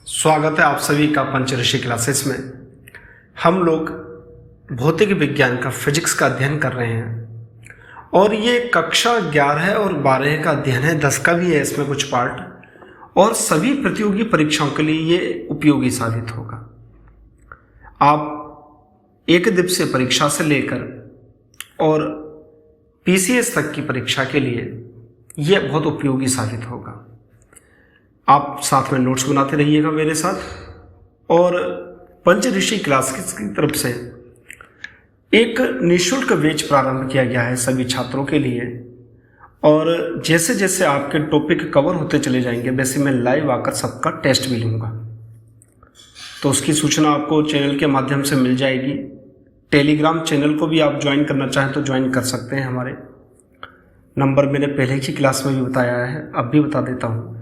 स्वागत है आप सभी का पंचऋषि क्लासेस में। हम लोग भौतिक विज्ञान का फिजिक्स का अध्ययन कर रहे हैं और ये कक्षा 11 और 12 का अध्ययन है। 10 का भी है इसमें कुछ पार्ट और सभी प्रतियोगी परीक्षाओं के लिए ये उपयोगी साबित होगा। आप एक दिवसीय परीक्षा से लेकर और पीसीएस तक की परीक्षा के लिए ये बहुत उपयोगी साबित होगा। आप साथ में नोट्स बनाते रहिएगा मेरे साथ। और पंचऋषि क्लासेस की तरफ से एक निःशुल्क बैच प्रारंभ किया गया है सभी छात्रों के लिए। और जैसे जैसे आपके टॉपिक कवर होते चले जाएंगे वैसे मैं लाइव आकर सबका टेस्ट भी लूँगा, तो उसकी सूचना आपको चैनल के माध्यम से मिल जाएगी। टेलीग्राम चैनल को भी आप ज्वाइन करना चाहें तो ज्वाइन कर सकते हैं। हमारे नंबर मैंने पहले की क्लास में भी बताया है, अब भी बता देता हूँ।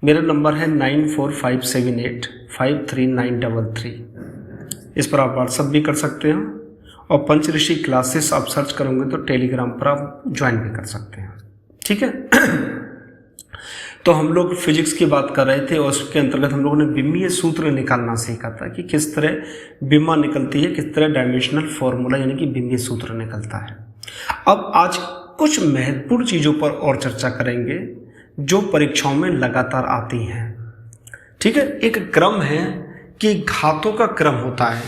मेरा नंबर है 9457853933। इस पर आप व्हाट्सअप भी कर सकते हैं और पंचऋषि क्लासेस आप सर्च करोगे तो टेलीग्राम पर आप ज्वाइन भी कर सकते हैं। ठीक है। तो हम लोग फिजिक्स की बात कर रहे थे और उसके अंतर्गत हम लोगों ने विमीय सूत्र निकालना सीखा था कि किस तरह विमा निकलती है, किस तरह डायमेंशनल फॉर्मूला यानी कि विमीय सूत्र निकलता है। अब आज कुछ महत्वपूर्ण चीज़ों पर और चर्चा करेंगे जो परीक्षाओं में लगातार आती हैं। ठीक है। एक क्रम है कि घातों का क्रम होता है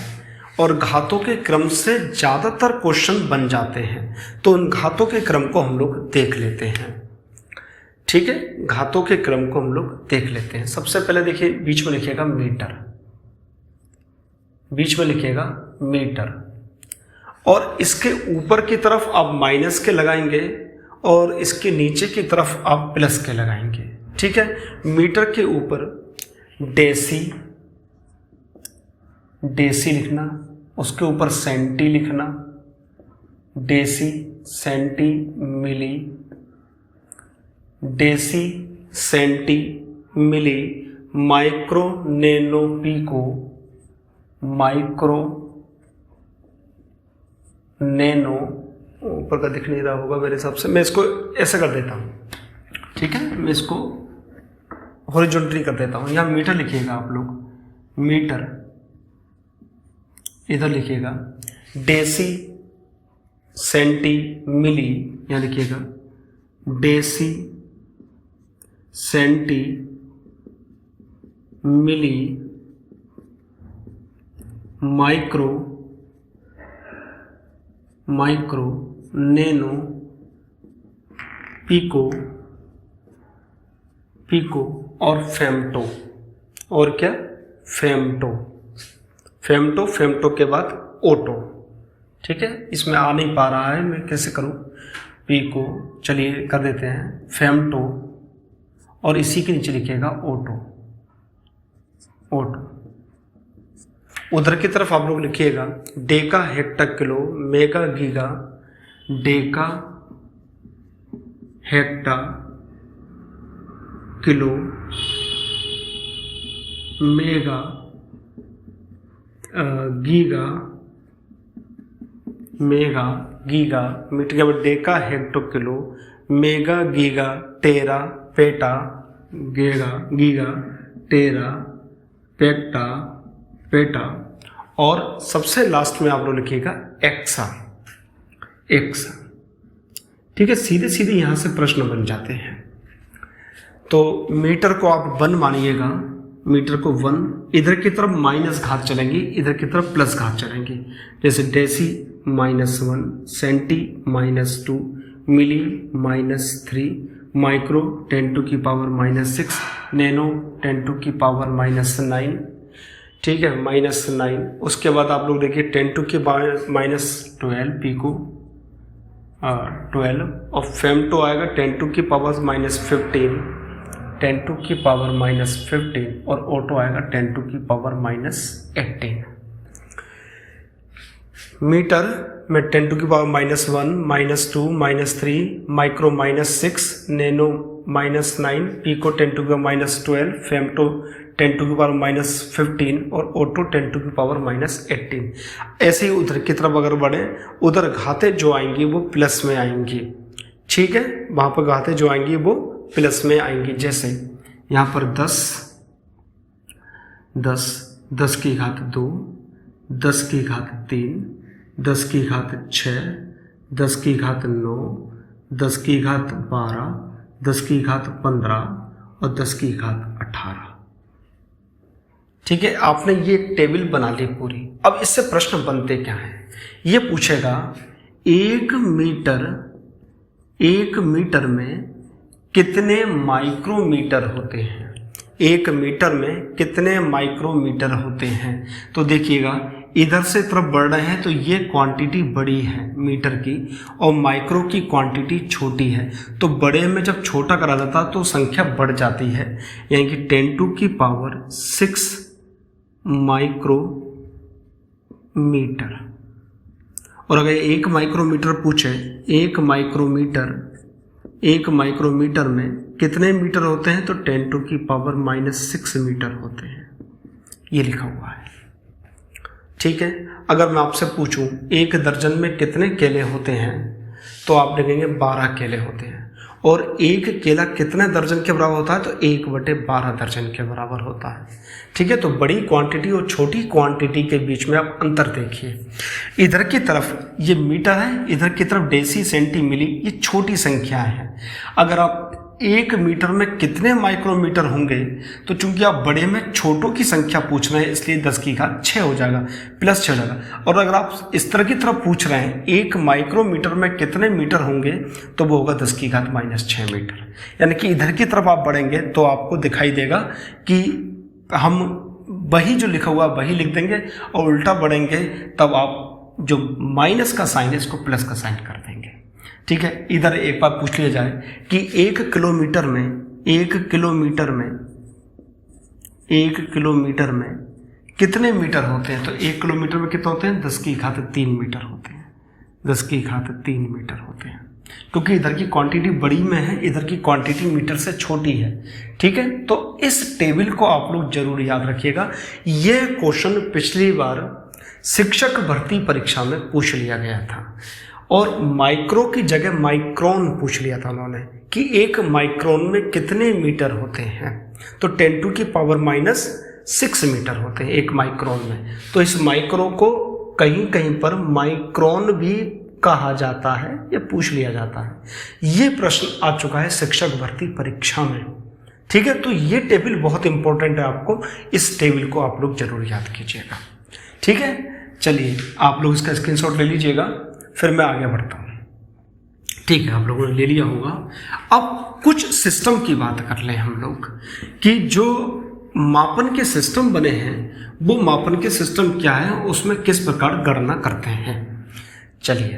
और घातों के क्रम से ज़्यादातर क्वेश्चन बन जाते हैं, तो उन घातों के क्रम को हम लोग देख लेते हैं। ठीक है। घातों के क्रम को हम लोग देख लेते हैं। सबसे पहले देखिए, बीच में लिखिएगा मीटर, बीच में लिखिएगा मीटर और इसके ऊपर की तरफ आप माइनस के लगाएंगे और इसके नीचे की तरफ आप प्लस के लगाएंगे। ठीक है। मीटर के ऊपर डेसी, डेसी लिखना, उसके ऊपर सेंटी लिखना, deci, centi, milli, deci, centi, milli, micro, nano, pico, micro, nano, ऊपर का दिख नहीं रहा होगा मेरे हिसाब से, मैं इसको ऐसे कर देता हूँ। ठीक है। मैं इसको हॉरिजॉन्टली कर देता हूँ। यहाँ मीटर लिखिएगा आप लोग, मीटर इधर लिखिएगा, डेसी, सेंटी, मिली, यहाँ लिखिएगा deci, centi, milli, micro, micro, nano, pico, pico और फेम्टो। और क्या? फेम्टो, फेम्टो, फेम्टो के बाद ओटो। ठीक है। इसमें आ नहीं पा रहा है, मैं कैसे करूं? पिको, चलिए कर देते हैं, फेम्टो और इसी के नीचे लिखिएगा ओटो, ओटो। उधर की तरफ आप लोग लिखिएगा deca, hecto, kilo, mega, giga, deca, hecto, kilo, mega, giga, mega, giga, metre के बाद deca, hecto, kilo, mega, giga, tera, peta, giga, giga, tera, peta, peta और सबसे लास्ट में आप लोग लिखिएगा एक्सा, एक्सा। ठीक है। सीधे सीधे यहाँ से प्रश्न बन जाते हैं। तो मीटर को आप 1 मानिएगा, मीटर को 1, इधर की तरफ माइनस घात चलेंगी, इधर की तरफ प्लस घात चलेंगी। जैसे डेसी -1, सेंटी -2, मिली -3, माइक्रो 10⁻⁻6, नैनो 10⁻⁻9। ठीक है, -9। उसके बाद आप लोग देखिए 10⁻⁻12 पिको, 12 और फेम्टो आएगा 10⁻⁻15, 10⁻⁻15 और ऑटो आएगा 10⁻⁻18। मीटर में 10⁻⁻1, -2, -3, माइक्रो -6, नैनो -9, पिको 10⁻⁻12, फेम्टो 10⁻⁻15 और ऑटो 10⁻⁻18। ऐसे ही उधर की तरफ अगर बढ़े, उधर घातें जो आएंगी वो प्लस में आएंगी। ठीक है, वहाँ पर घातें जो आएंगी वो प्लस में आएंगी। जैसे यहाँ पर 10, 10, 10 की घात 2, 10 की घात 3, 10 की घात 6, 10 की घात 9, 10 की घात 12, 10 की घात 15 और 10 की घात 18। ठीक है, आपने ये टेबल बना ली पूरी। अब इससे प्रश्न बनते क्या हैं, ये पूछेगा 1 मीटर में कितने माइक्रोमीटर होते हैं, 1 मीटर में कितने माइक्रोमीटर होते हैं। तो देखिएगा इधर से तरफ बढ़ रहे हैं तो ये क्वांटिटी बड़ी है मीटर की और माइक्रो की क्वांटिटी छोटी है, तो बड़े में जब छोटा करा जाता तो संख्या बढ़ जाती है, यानी कि 10⁶ माइक्रोमीटर। और अगर 1 माइक्रोमीटर पूछे, 1 माइक्रोमीटर में कितने मीटर होते हैं, तो 10⁻⁻6 मीटर होते हैं, ये लिखा हुआ है। ठीक है, अगर मैं आपसे पूछूं 1 दर्जन में कितने केले होते हैं, तो आप लिखेंगे 12 केले होते हैं। और 1 केला कितने दर्जन के बराबर होता है, तो 1/12 दर्जन के बराबर होता है। ठीक है, तो बड़ी क्वांटिटी और छोटी क्वांटिटी के बीच में आप अंतर देखिए। इधर की तरफ ये मीटर है, इधर की तरफ डेसी सेंटी मिली, ये छोटी संख्या है। अगर आप 1 मीटर में कितने माइक्रोमीटर होंगे, तो चूंकि आप बड़े में छोटों की संख्या पूछ रहे हैं इसलिए 10 की घात 6 हो जाएगा, +6 हो जाएगा। और अगर आप इस तरह की तरफ पूछ रहे हैं 1 माइक्रोमीटर में कितने मीटर होंगे, तो वो होगा 10 की घात -6 मीटर। यानी कि इधर की तरफ आप बढ़ेंगे तो आपको दिखाई देगा कि हम वही जो लिखा हुआ वही लिख देंगे, और उल्टा बढ़ेंगे तब आप जो माइनस का साइन है इसको प्लस का साइन कर देंगे। ठीक है, इधर एक बात पूछ लिया जाए कि 1 किलोमीटर में कितने मीटर होते हैं, तो 1 किलोमीटर में कितने होते हैं, 10 की घात 3 मीटर होते हैं, 10 की घात 3 मीटर होते हैं, क्योंकि इधर की क्वांटिटी बड़ी में है, इधर की क्वांटिटी मीटर से छोटी है। ठीक है, तो इस टेबल को आप लोग जरूर याद रखिएगा। यह क्वेश्चन पिछली बार शिक्षक भर्ती परीक्षा में पूछ लिया गया था, और माइक्रो की जगह माइक्रोन पूछ लिया था उन्होंने कि 1 माइक्रोन में कितने मीटर होते हैं, तो 10⁻⁻6 मीटर होते हैं 1 माइक्रोन में। तो इस माइक्रो को कहीं कहीं पर माइक्रोन भी कहा जाता है, या पूछ लिया जाता है। ये प्रश्न आ चुका है शिक्षक भर्ती परीक्षा में। ठीक है, तो ये टेबल बहुत इंपॉर्टेंट है, आपको इस टेबल को आप लोग जरूर याद कीजिएगा। ठीक है, चलिए आप लोग इसका स्क्रीनशॉट ले लीजिएगा, फिर मैं आगे बढ़ता हूँ। ठीक है, आप लोगों ने ले लिया होगा। अब कुछ सिस्टम की बात कर लें हम लोग कि जो मापन के सिस्टम बने हैं वो मापन के सिस्टम क्या है, उसमें किस प्रकार गणना करते हैं। चलिए,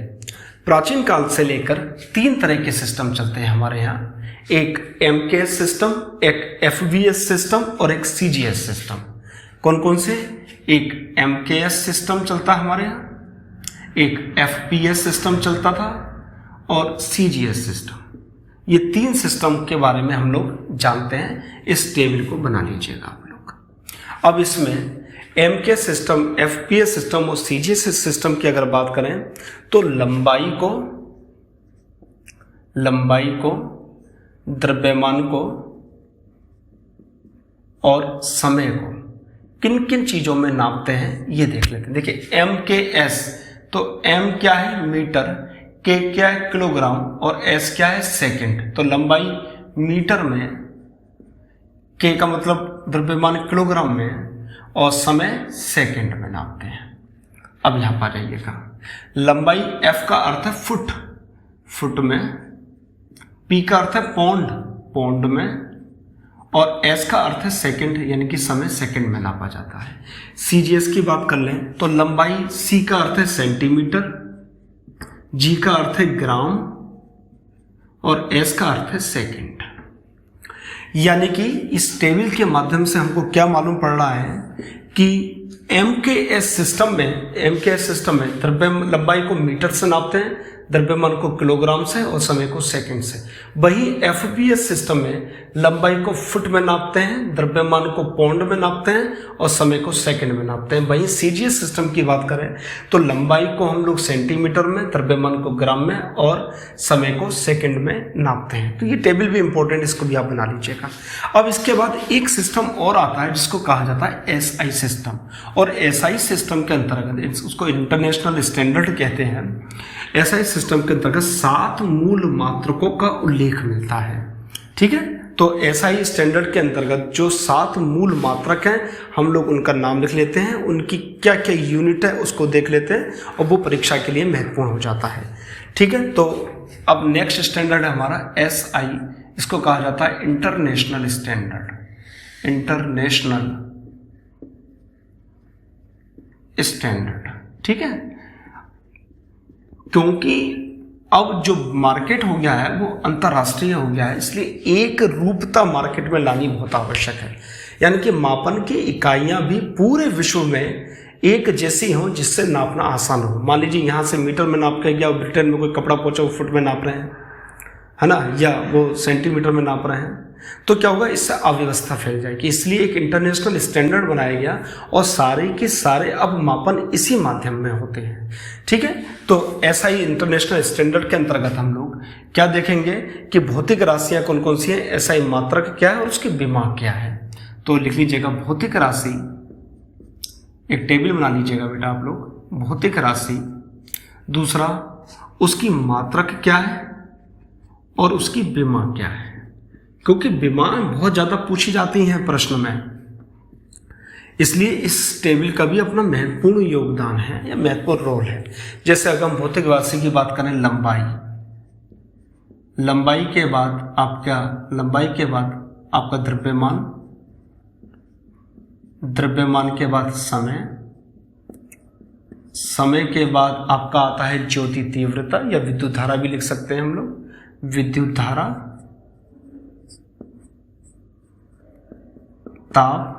प्राचीन काल से लेकर 3 तरह के सिस्टम चलते हैं हमारे यहाँ, एक MKS सिस्टम, एक FBS सिस्टम और एक CGS सिस्टम। कौन कौन से, एक MKS सिस्टम चलता है हमारे यहाँ, एक FPS सिस्टम चलता था और CGS सिस्टम। ये 3 सिस्टम के बारे में हम लोग जानते हैं, इस टेबल को बना लीजिएगा आप लोग। अब इसमें MKS सिस्टम, FPS सिस्टम और CGS सिस्टम की अगर बात करें तो लंबाई को, द्रव्यमान को और समय को किन किन चीजों में नापते हैं ये देख लेते हैं। देखिए MKS, तो M क्या है, मीटर, K क्या है, किलोग्राम, और S क्या है, सेकंड। तो लंबाई मीटर में, K का मतलब द्रव्यमान किलोग्राम में, और समय सेकंड में नापते हैं। अब यहां पर आइएगा, लंबाई F का अर्थ है फुट में, P का अर्थ है पौंड में, और S का अर्थ है सेकंड, यानी कि समय सेकंड में नापा जाता है। CGS की बात कर लें तो लंबाई C का अर्थ है सेंटीमीटर, G का अर्थ है ग्राम, और S का अर्थ है सेकंड। यानी कि इस टेबल के माध्यम से हमको क्या मालूम पड़ रहा है कि MKS सिस्टम में द्रव्य लंबाई को मीटर से नापते हैं, द्रव्यमान को किलोग्राम से और समय को सेकंड से। वही एफपीएस सिस्टम में लंबाई को फुट में नापते हैं, द्रव्यमान को पाउंड में नापते हैं और समय को सेकंड में नापते हैं। वहीं सीजीएस सिस्टम की बात करें तो लंबाई को हम लोग सेंटीमीटर में, द्रव्यमान को ग्राम में और समय को सेकंड में नापते हैं। तो ये टेबल भी इंपॉर्टेंट, इसको भी आप बना लीजिएगा। अब इसके बाद एक सिस्टम और आता है जिसको कहा जाता है एसआई सिस्टम, और एसआई सिस्टम के अंतर्गत उसको इंटरनेशनल स्टैंडर्ड कहते हैं। एसआई सिस्टम के अंतर्गत 7 मूल मात्रकों का उल्लेख मिलता है। ठीक है, तो एसआई स्टैंडर्ड के अंतर्गत जो 7 मूल मात्रक हैं हम लोग उनका नाम लिख लेते हैं, उनकी क्या क्या यूनिट है उसको देख लेते हैं और वो परीक्षा के लिए महत्वपूर्ण हो जाता है। ठीक है, तो अब नेक्स्ट स्टैंडर्ड है हमारा एसआई, इसको कहा जाता है इंटरनेशनल स्टैंडर्ड। इंटरनेशनल स्टैंडर्ड, ठीक है, क्योंकि अब जो मार्केट हो गया है वो अंतर्राष्ट्रीय हो गया है, इसलिए एक रूपता मार्केट में लानी बहुत आवश्यक है। यानी कि मापन की इकाइयां भी पूरे विश्व में एक जैसी हो जिससे नापना आसान हो। मान लीजिए यहाँ से मीटर में नाप के गया, ब्रिटेन में कोई कपड़ा पहुंचा वो फुट में नाप रहे हैं, है ना, या वो सेंटीमीटर में नाप रहे हैं, तो क्या होगा, इससे अव्यवस्था फैल जाएगी। इसलिए एक इंटरनेशनल स्टैंडर्ड बनाया गया और सारे के सारे अब मापन इसी माध्यम में होते हैं। ठीक है, तो ऐसा ही इंटरनेशनल स्टैंडर्ड के अंतर्गत हम लोग क्या देखेंगे कि भौतिक राशियां कौन कौन सी हैं, ऐसा ही मात्रक क्या है और उसकी दिमाग क्या है। तो लिख लीजिएगा भौतिक राशि, एक टेबल बना लीजिएगा बेटा आप लोग, भौतिक राशि, दूसरा उसकी मात्रक क्या है और उसकी दिमाग क्या है, क्योंकि बीमार बहुत ज़्यादा पूछी जाती हैं प्रश्न में, इसलिए इस टेबल का भी अपना महत्वपूर्ण योगदान है या महत्वपूर्ण रोल है। जैसे अगर हम भौतिक राशि की बात करें, लंबाई के बाद आपका द्रव्यमान के बाद समय के बाद आपका आता है ज्योति तीव्रता या विद्युत धारा भी लिख सकते हैं हम लोग, विद्युत धारा, ताप,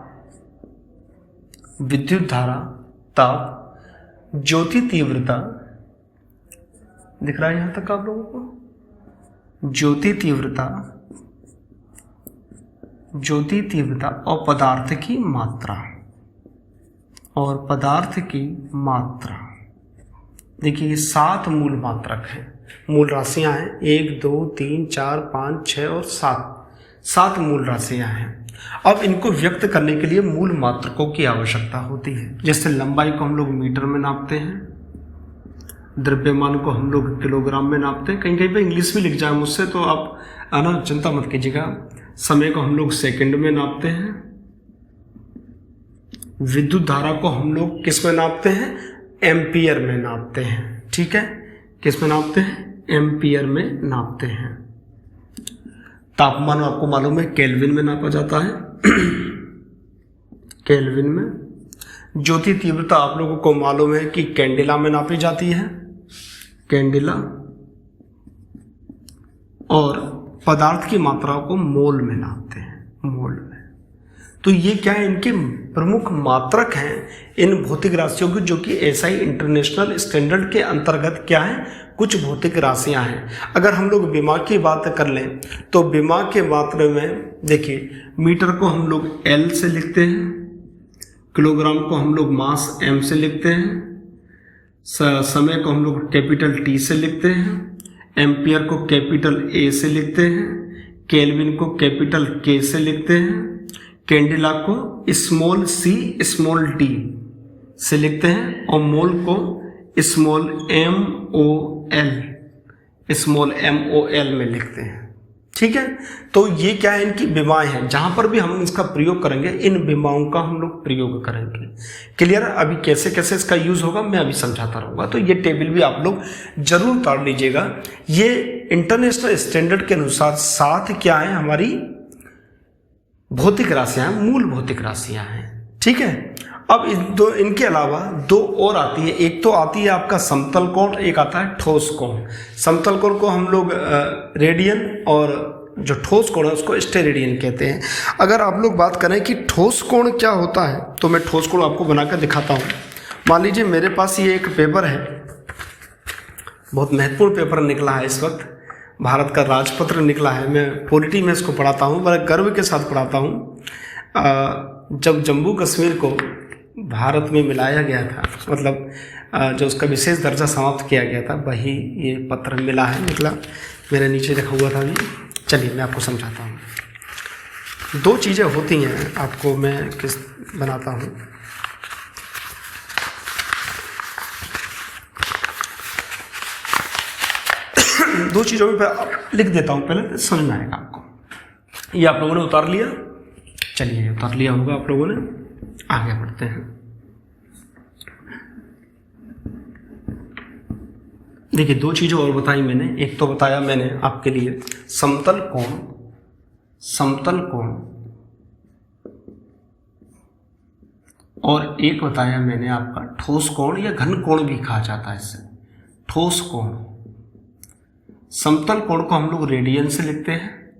विद्युत धारा, ताप, ज्योति तीव्रता, दिख रहा है यहां तक आप लोगों को, ज्योति तीव्रता और पदार्थ की मात्रा, देखिए ये 7 मूल मात्रक हैं, मूल राशियां हैं, 1 2 3 4 5 6 और 7 मूल राशियां हैं। अब इनको व्यक्त करने के लिए मूल मात्रकों की आवश्यकता होती है। जैसे लंबाई को हम लोग मीटर में नापते हैं, द्रव्यमान को हम लोग किलोग्राम में नापते हैं, कहीं कहीं पे इंग्लिश में लिख जाए मुझसे तो आप आना चिंता मत कीजिएगा। समय को हम लोग सेकंड में नापते हैं, विद्युत धारा को हम लोग किस में नापते हैं, एम्पियर में नापते हैं। ठीक है, किस में नापते हैं, एम्पियर में नापते हैं। तापमान आपको मालूम है केल्विन में नापा जाता है, केल्विन में। ज्योति तीव्रता आप लोगों को मालूम है कि कैंडिला में नापी जाती है, कैंडिला, और पदार्थ की मात्रा को मोल में नापते हैं, मोल में। तो ये क्या है, इनके प्रमुख मात्रक हैं इन भौतिक राशियों की, जो कि एसआई इंटरनेशनल स्टैंडर्ड के अंतर्गत क्या है, कुछ भौतिक राशियां हैं। अगर हम लोग दिमाग की बात कर लें तो दिमाग के मात्रा में देखिए, मीटर को हम लोग एल से लिखते हैं, किलोग्राम को हम लोग मास एम से लिखते हैं, समय को हम लोग कैपिटल टी से लिखते हैं, एम्पियर को कैपिटल ए से लिखते हैं, केल्विन को कैपिटल के से लिखते हैं, कैंडिला को स्मॉल सी स्मॉल डी से लिखते हैं, और मोल को स्मॉल MOL में लिखते हैं। ठीक है, तो ये क्या है, इनकी विमाएं हैं, जहां पर भी हम इसका प्रयोग करेंगे इन विमाओं का हम लोग प्रयोग करेंगे। क्लियर, अभी कैसे कैसे इसका यूज होगा मैं अभी समझाता रहूंगा। तो ये टेबल भी आप लोग जरूर ताड़ लीजिएगा। ये इंटरनेशनल स्टैंडर्ड के अनुसार 7 क्या है, हमारी भौतिक राशियां, मूल भौतिक राशियां हैं। ठीक है, अब इनके अलावा 2 और आती है, एक तो आती है आपका समतल कोण, एक आता है ठोस कोण। समतल कोण को हम लोग रेडियन, और जो ठोस कोण है उसको स्टेरेडियन कहते हैं। अगर आप लोग बात करें कि ठोस कोण क्या होता है, तो मैं ठोस कोण आपको बनाकर दिखाता हूँ। मान लीजिए मेरे पास ये एक पेपर है, बहुत महत्वपूर्ण पेपर निकला है इस वक्त, भारत का राजपत्र निकला है। मैं पॉलिटी में इसको पढ़ाता हूँ, बड़े गर्व के साथ पढ़ाता हूँ। जब जम्मू कश्मीर को भारत में मिलाया गया था, मतलब जो उसका विशेष दर्जा समाप्त किया गया था, वही ये पत्र मिला है, निकला मेरे नीचे लिखा हुआ था अभी। चलिए मैं आपको समझाता हूँ। दो चीज़ें होती हैं, आपको मैं किस बनाता हूँ। दो चीज़ों में लिख देता हूँ, पहले समझ में आएगा आपको। ये आप लोगों ने उतार लिया, चलिए उतार लिया होगा आप लोगों ने, आगे बढ़ते हैं। देखिए दो चीज़ें और बताई मैंने। एक तो बताया मैंने आपके लिए समतल कोण, और एक बताया मैंने आपका ठोस कोण या घन कोण भी कहा जाता है इससे, ठोस कोण। समतल कोण को हम लोग रेडियन से लिखते हैं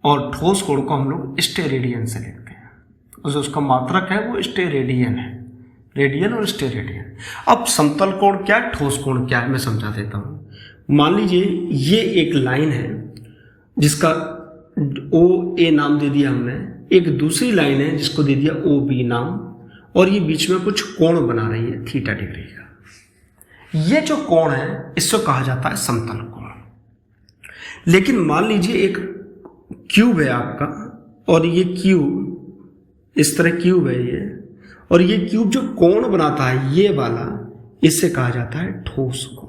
और ठोस कोण को हम लोग स्टेरेडियन से लिखते हैं। और जो उसका मात्रक है वो स्टेरेडियन है, रेडियन और स्टेरेडियन। अब समतल कोण क्या है, ठोस कोण क्या है, मैं समझा देता हूं। मान लीजिए ये एक लाइन है जिसका ओ ए नाम दे दिया हमने, एक दूसरी लाइन है जिसको दे दिया ओ बी नाम, और ये बीच में कुछ कोण बना रही है थीटा डिग्री का। ये जो कोण है इसको कहा जाता है समतल कोण। लेकिन मान लीजिए एक क्यूब है आपका, और ये क्यूब इस तरह क्यूब है ये, और ये क्यूब जो कोण बनाता है ये वाला, इससे कहा जाता है ठोस कोण।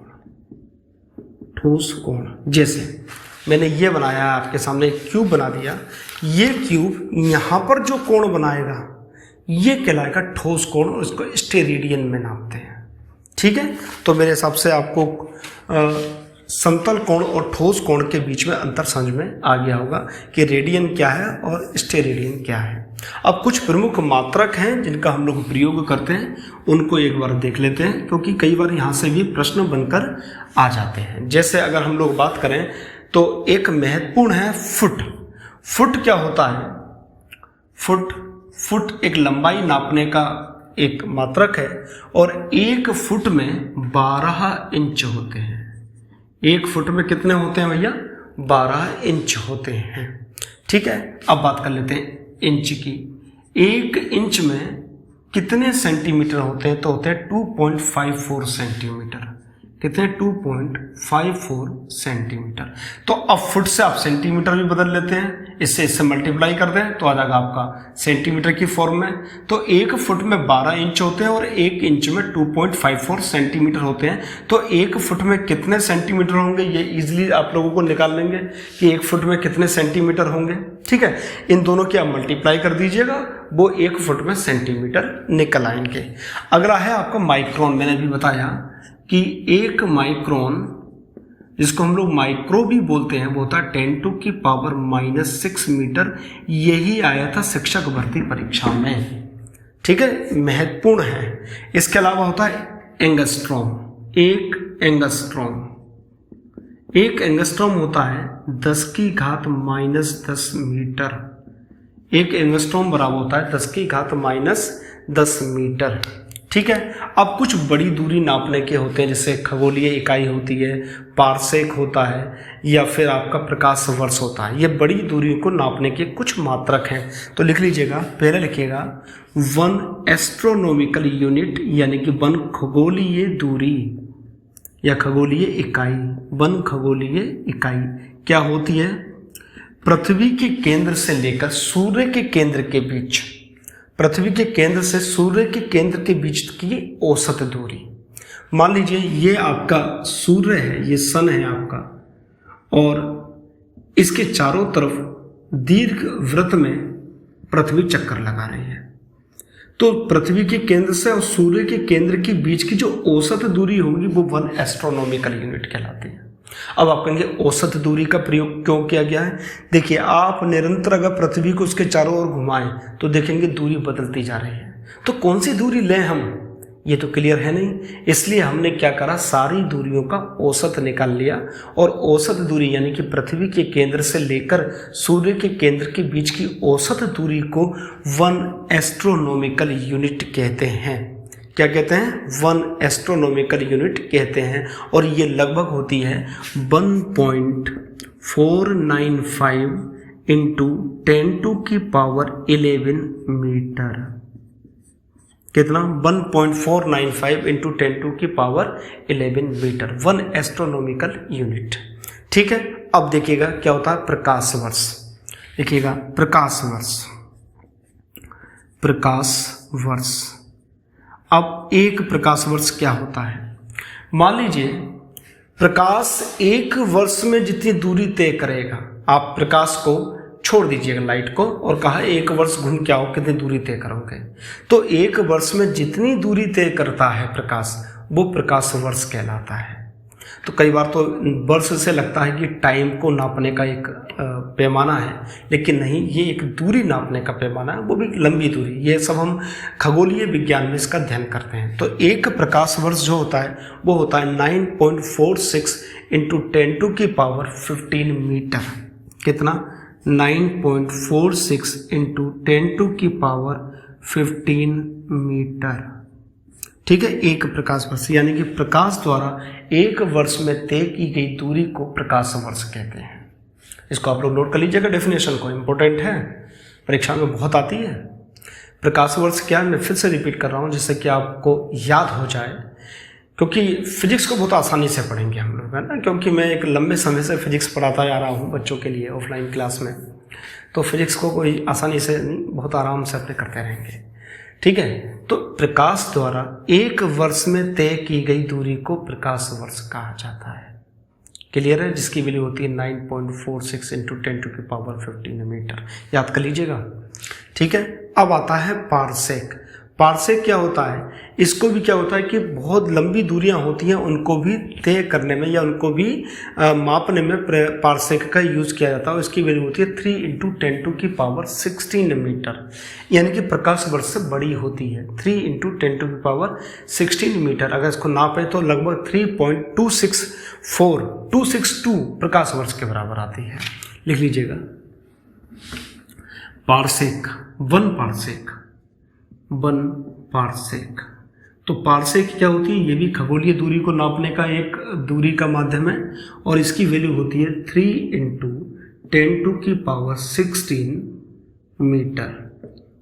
ठोस कोण, जैसे मैंने ये बनाया आपके सामने, एक क्यूब बना दिया, ये क्यूब यहां पर जो कोण बनाएगा ये कहलाएगा ठोस कोण, और इसको स्टेरेडियन में नापते हैं। ठीक है, तो मेरे हिसाब से आपको समतल कोण और ठोस कोण के बीच में अंतर समझ में आ गया होगा कि रेडियन क्या है और स्टेरेडियन क्या है। अब कुछ प्रमुख मात्रक हैं जिनका हम लोग प्रयोग करते हैं, उनको एक बार देख लेते हैं, क्योंकि कई बार यहाँ से भी प्रश्न बनकर आ जाते हैं। जैसे अगर हम लोग बात करें तो एक महत्वपूर्ण है फुट। फुट क्या होता है? फुट एक लंबाई नापने का एक मात्रक है, और एक फुट में 12 इंच होते हैं। एक फुट में कितने होते हैं भैया? 12 इंच होते हैं। ठीक है, अब बात कर लेते हैं इंच की। एक इंच में कितने सेंटीमीटर होते हैं? तो होते हैं 2.54 सेंटीमीटर। कितने? 2.54 सेंटीमीटर। तो अब फुट से आप सेंटीमीटर भी बदल लेते हैं, इससे मल्टीप्लाई कर दें तो आ जाएगा आपका सेंटीमीटर की फॉर्म में। तो एक फुट में 12 इंच होते हैं और एक इंच में 2.54 सेंटीमीटर होते हैं। तो एक फुट में कितने सेंटीमीटर होंगे, ये इजीली आप लोगों को निकाल लेंगे कि एक फुट में कितने सेंटीमीटर होंगे। ठीक है, इन दोनों की आप मल्टीप्लाई कर दीजिएगा, वो एक फुट में सेंटीमीटर निकल आएंगे। अगला है आपका माइक्रोन। मैंने भी बताया कि एक माइक्रोन, जिसको हम लोग माइक्रो भी बोलते हैं, वो होता है 10⁻⁻6 मीटर। यही आया था शिक्षक भर्ती परीक्षा में। ठीक है, महत्वपूर्ण है। इसके अलावा होता है एंगस्ट्रॉम। एक एंगस्ट्रॉम होता है 10⁻−10 मीटर। एक एंगस्ट्रॉम बराबर होता है 10⁻−10 मीटर। ठीक है, अब कुछ बड़ी दूरी नापने के होते हैं, जैसे खगोलीय इकाई होती है, पारसेक होता है, या फिर आपका प्रकाश वर्ष होता है। ये बड़ी दूरी को नापने के कुछ मात्रक हैं। तो लिख लीजिएगा, पहले लिखिएगा 1 एस्ट्रोनॉमिकल यूनिट, यानी कि 1 खगोलीय दूरी या खगोलीय इकाई। 1 खगोलीय इकाई क्या होती है? पृथ्वी के केंद्र से लेकर सूर्य के केंद्र के बीच, पृथ्वी के केंद्र से सूर्य के केंद्र के बीच की औसत दूरी। मान लीजिए ये आपका सूर्य है, ये सन है आपका, और इसके चारों तरफ दीर्घ वृत्त में पृथ्वी चक्कर लगा रही है। तो पृथ्वी के केंद्र से और सूर्य के केंद्र के बीच की जो औसत दूरी होगी वो 1 एस्ट्रोनॉमिकल यूनिट कहलाती है। अब आप कहेंगे औसत दूरी का प्रयोग क्यों किया गया है? देखिए, आप निरंतर अगर पृथ्वी को उसके चारों ओर घुमाएं तो देखेंगे दूरी बदलती जा रही है। तो कौन सी दूरी लें हम, ये तो क्लियर है नहीं। इसलिए हमने क्या करा, सारी दूरियों का औसत निकाल लिया, और औसत दूरी यानी कि पृथ्वी के केंद्र से लेकर सूर्य के केंद्र के बीच की औसत दूरी को 1 एस्ट्रोनॉमिकल यूनिट कहते हैं। क्या कहते हैं, 1 एस्ट्रोनॉमिकल यूनिट कहते हैं। और ये लगभग होती है 1.495 इंटू 10⁻11 मीटर। कितना, 1.495 इंटू 10⁻11 मीटर, 1 एस्ट्रोनॉमिकल यूनिट। ठीक है, अब देखिएगा क्या होता है प्रकाश वर्ष। देखिएगा प्रकाश वर्ष, प्रकाश वर्ष। अब एक प्रकाश वर्ष क्या होता है, मान लीजिए प्रकाश एक वर्ष में जितनी दूरी तय करेगा, आप प्रकाश को छोड़ दीजिएगा लाइट को और कहा एक वर्ष घूम के आओ, कितनी दूरी तय करोगे, तो एक वर्ष में जितनी दूरी तय करता है प्रकाश, वो प्रकाश वर्ष कहलाता है। तो कई बार तो वर्ष से लगता है कि टाइम को नापने का एक पैमाना है, लेकिन नहीं, ये एक दूरी नापने का पैमाना है, वो भी लंबी दूरी। ये सब हम खगोलीय विज्ञान में इसका अध्ययन करते हैं। तो एक प्रकाश वर्ष जो होता है वो होता है 9.46 इंटू 10⁻15 मीटर। कितना, 9.46 इंटू 10⁻15 मीटर। ठीक है, एक प्रकाश वर्ष, यानी कि प्रकाश द्वारा एक वर्ष में तय की गई दूरी को प्रकाश वर्ष कहते हैं। इसको आप लोग नोट कर लीजिएगा, डेफिनेशन को, इंपॉर्टेंट है, परीक्षा में बहुत आती है। प्रकाश वर्ष क्या है, मैं फिर से रिपीट कर रहा हूँ जिससे कि आपको याद हो जाए, क्योंकि फिजिक्स को बहुत आसानी से पढ़ेंगे हम लोग, है ना, क्योंकि मैं एक लंबे समय से फिजिक्स पढ़ाता आ रहा हूँ बच्चों के लिए ऑफलाइन क्लास में, तो फिजिक्स को कोई आसानी से बहुत आराम से अपने करते रहेंगे। ठीक है, तो प्रकाश द्वारा एक वर्ष में तय की गई दूरी को प्रकाश वर्ष कहा जाता है। क्लियर है, जिसकी वैल्यू होती है 9.46 इंटू 10⁻15 मीटर, याद कर लीजिएगा। ठीक है, अब आता है पारसेक। पारसेक क्या होता है, इसको भी क्या होता है कि बहुत लंबी दूरियां होती हैं, उनको भी तय करने में या उनको भी मापने में पारसेक का यूज़ किया जाता है। इसकी वैल्यू होती है 3 इंटू 10⁻16 मीटर, यानी कि प्रकाश वर्ष से बड़ी होती है। 3 इंटू 10⁻16 मीटर अगर इसको नापे तो लगभग 3.262 प्रकाश वर्ष के बराबर आती है। लिख लीजिएगा, पारसेक, 1 पारसेक, 1 पारसेक। तो पारसेक क्या होती है, ये भी खगोलीय दूरी को नापने का एक दूरी का माध्यम है, और इसकी वैल्यू होती है 3 इंटू 10⁻16 मीटर,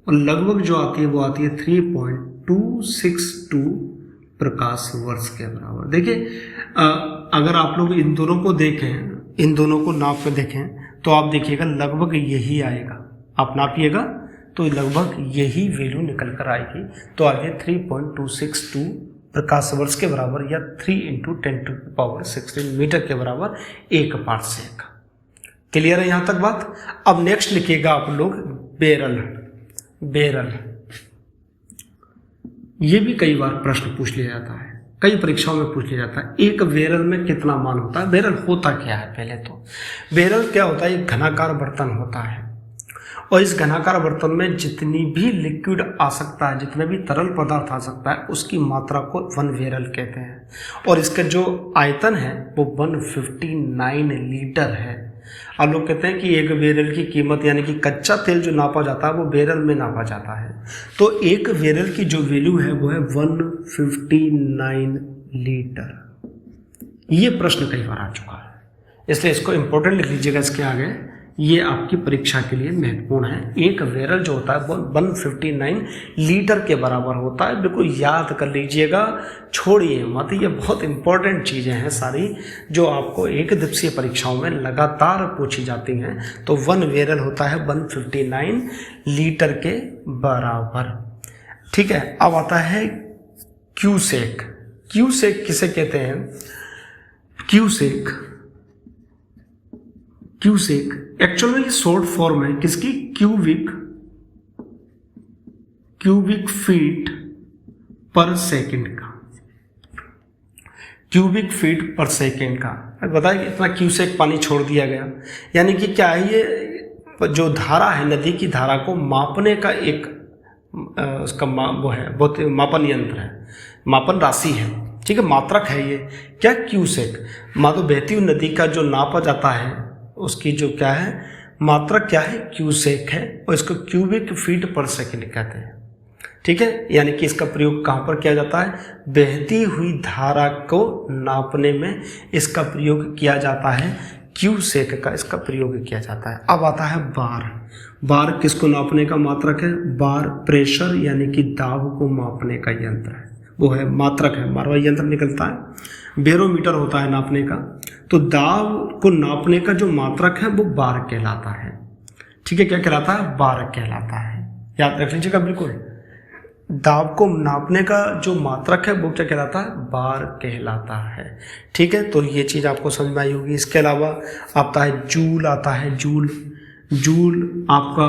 और लगभग जो आती है वो आती है 3.262 प्रकाश वर्ष के बराबर। देखिए, अगर आप लोग इन दोनों को देखें, इन दोनों को नाप कर देखें, तो आप देखिएगा लगभग यही आएगा। आप नापिएगा तो लगभग यही वैल्यू निकल कर आएगी। तो आगे 3.262 प्रकाश वर्ष के बराबर, या 3 इंटू 10⁻16 मीटर के बराबर एक पारसेक। क्लियर है यहाँ तक बात। अब नेक्स्ट लिखिएगा आप लोग बेरल। बेरल, ये भी कई बार प्रश्न पूछ लिया जाता है, कई परीक्षाओं में पूछ लिया जाता है, एक बेरल में कितना मान होता है। बेरल होता क्या है, पहले तो बेरल क्या होता है, एक घनाकार बर्तन होता है, और इस घनाकार बर्तन में जितनी भी लिक्विड आ सकता है, जितना भी तरल पदार्थ आ सकता है, उसकी मात्रा को 1 बेरल कहते हैं। और इसका जो आयतन है वो 159 लीटर है। अब लोग कहते हैं कि एक बेरल की कीमत, यानी कि कच्चा तेल जो नापा जाता है वो बेरल में नापा जाता है। तो एक बेरल की जो वैल्यू है वो है 159 लीटर। ये प्रश्न कई बार आ चुका है, इसलिए इसको इंपॉर्टेंट लिख लीजिएगा इसके आगे, ये आपकी परीक्षा के लिए महत्वपूर्ण है। एक बेरल जो होता है वो 159 लीटर के बराबर होता है। बिल्कुल याद कर लीजिएगा, छोड़िए मत, ये बहुत इंपॉर्टेंट चीज़ें हैं सारी, जो आपको एक दिवसीय परीक्षाओं में लगातार पूछी जाती हैं। तो 1 बेरल होता है 159 लीटर के बराबर। ठीक है, अब आता है क्यूसेक। क्यूसेक किसे कहते हैं, क्यूसेक, क्यूसेक एक्चुअल में शॉर्ट फॉर्म है किसकी, क्यूबिक फीट पर सेकंड का, क्यूबिक फीट पर सेकंड का। बताया कि इतना क्यूसेक पानी छोड़ दिया गया, यानी कि क्या है, ये जो धारा है, नदी की धारा को मापने का एक उसका वो है, बहुत मापन यंत्र है, मापन राशि है। ठीक है, मात्रक है ये, क्या, क्यूसेक। मान लो बहती हुई नदी का जो नापा जाता है उसकी जो क्या है मात्रक, क्या है, क्यूसेक है, और इसको क्यूबिक फीट पर सेकंड कहते हैं। ठीक है, यानी कि इसका प्रयोग कहाँ पर किया जाता है? बहती हुई धारा को नापने में इसका प्रयोग किया जाता है, क्यूसेक का इसका प्रयोग किया जाता है। अब आता है बार। बार किसको नापने का मात्रक है? बार प्रेशर यानी कि दाब को मापने का यंत्र है, वो है मात्रक है, मारवा यंत्र निकलता है। बैरोमीटर होता है नापने का, तो दाब को नापने का जो मात्रक है वो बार कहलाता है। ठीक है, क्या कहलाता है? बार कहलाता है, याद रख लीजिएगा बिल्कुल। दाब को नापने का जो मात्रक है वो क्या कहलाता है? बार कहलाता है। ठीक है, तो ये चीज़ आपको समझ में आई होगी। इसके अलावा आता है जूल, आता है जूल। जूल आपका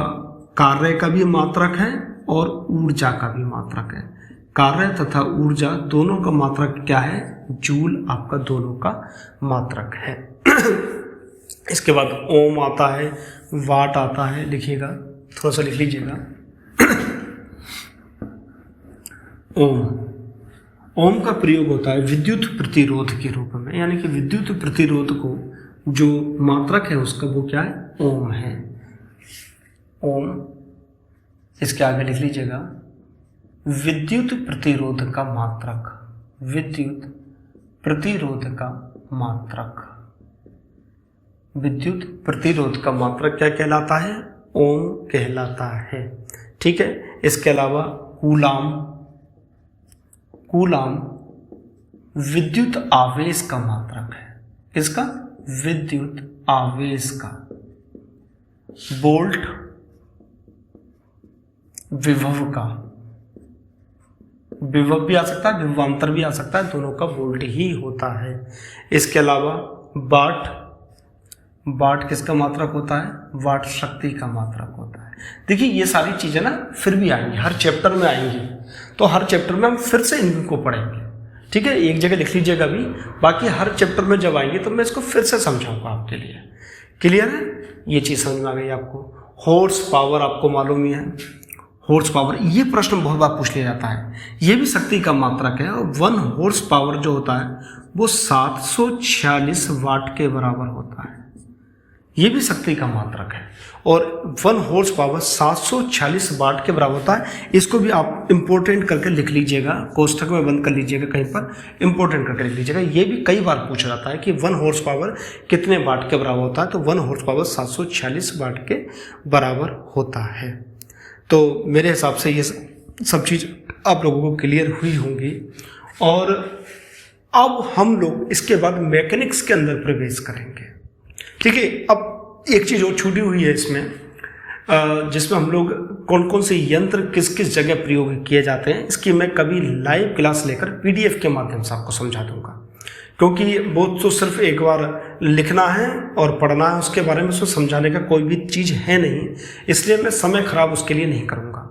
कार्य का भी मात्रक है और ऊर्जा का भी मात्रक है। कार्य तथा ऊर्जा दोनों का मात्रक क्या है? जूल आपका दोनों का मात्रक है। इसके बाद ओम आता है, वाट आता है, लिखिएगा, थोड़ा सा लिख लीजिएगा। ओम, ओम का प्रयोग होता है विद्युत प्रतिरोध के रूप में, यानी कि विद्युत प्रतिरोध को जो मात्रक है उसका वो क्या है? ओम है। ओम, इसके आगे लिख लीजिएगा विद्युत प्रतिरोध का मात्रक, विद्युत प्रतिरोध का मात्रक। विद्युत प्रतिरोध का मात्रक क्या कहलाता है? ओम कहलाता है। ठीक है, इसके अलावा कूलाम, कूलाम विद्युत आवेश का मात्रक है। किसका? विद्युत आवेश का। वोल्ट विभव का, विभव भी आ सकता है, विभवांतर भी आ सकता है, दोनों का वोल्ट ही होता है। इसके अलावा वाट, वाट किसका मात्रक होता है? वाट शक्ति का मात्रक होता है। देखिए ये सारी चीज़ें ना फिर भी आएंगी, हर चैप्टर में आएंगी, तो हर चैप्टर में हम फिर से इनको पढ़ेंगे। ठीक है, एक जगह लिख लीजिएगा अभी, बाकी हर चैप्टर में जब आएंगे तो मैं इसको फिर से समझाऊंगा आपके लिए। क्लियर है? ये चीज़ समझ में आ गई आपको। हॉर्स पावर आपको मालूम ही है, हॉर्स पावर, ये प्रश्न बहुत बार पूछ लिया जाता है। ये भी शक्ति का मात्रक है, और 1 हॉर्स पावर जो होता है वो 746 वाट के बराबर होता है। ये भी शक्ति का मात्रक है, और 1 हॉर्स पावर 746 वाट के बराबर होता है। इसको भी आप इंपॉर्टेंट करके लिख लीजिएगा, कोष्ठक में बंद कर लीजिएगा, कहीं पर इंपॉर्टेंट करके लिख लीजिएगा। ये भी कई बार पूछा जाता है कि 1 हॉर्स पावर कितने वाट के बराबर होता है, तो 1 हॉर्स पावर 746 वाट के बराबर होता है। तो मेरे हिसाब से ये सब चीज़ आप लोगों को क्लियर हुई होंगी। और अब हम लोग इसके बाद मैकेनिक्स के अंदर प्रवेश करेंगे। ठीक है, अब एक चीज़ और छूटी हुई है इसमें, जिसमें हम लोग कौन कौन से यंत्र किस किस जगह प्रयोग किए जाते हैं, इसकी मैं कभी लाइव क्लास लेकर पीडीएफ के माध्यम से आपको समझा दूंगा। क्योंकि वो तो सिर्फ एक बार लिखना है और पढ़ना है, उसके बारे में उसको समझाने का कोई भी चीज़ है नहीं, इसलिए मैं समय खराब उसके लिए नहीं करूँगा।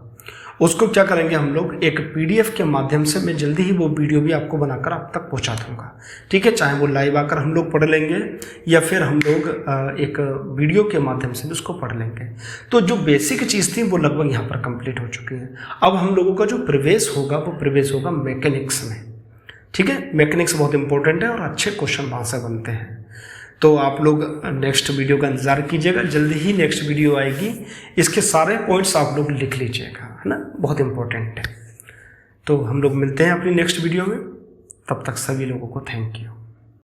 उसको क्या करेंगे हम लोग, एक पीडीएफ के माध्यम से मैं जल्दी ही वो वीडियो भी आपको बनाकर आप तक पहुंचा दूंगा। ठीक है, चाहे वो लाइव आकर हम लोग पढ़ लेंगे या फिर हम लोग एक वीडियो के माध्यम से भी उसको पढ़ लेंगे। तो जो बेसिक चीज़ थी वो लगभग यहाँ पर कंप्लीट हो चुकी है। अब हम लोगों का जो प्रवेश होगा वो प्रवेश होगा मैकेनिक्स में। ठीक है, मैकेनिक्स बहुत इंपॉर्टेंट है और अच्छे क्वेश्चन वहाँ से बनते हैं। तो आप लोग नेक्स्ट वीडियो का इंतज़ार कीजिएगा, जल्दी ही नेक्स्ट वीडियो आएगी। इसके सारे पॉइंट्स आप लोग लिख लीजिएगा, है ना, बहुत इंपॉर्टेंट है। तो हम लोग मिलते हैं अपनी नेक्स्ट वीडियो में, तब तक सभी लोगों को थैंक यू।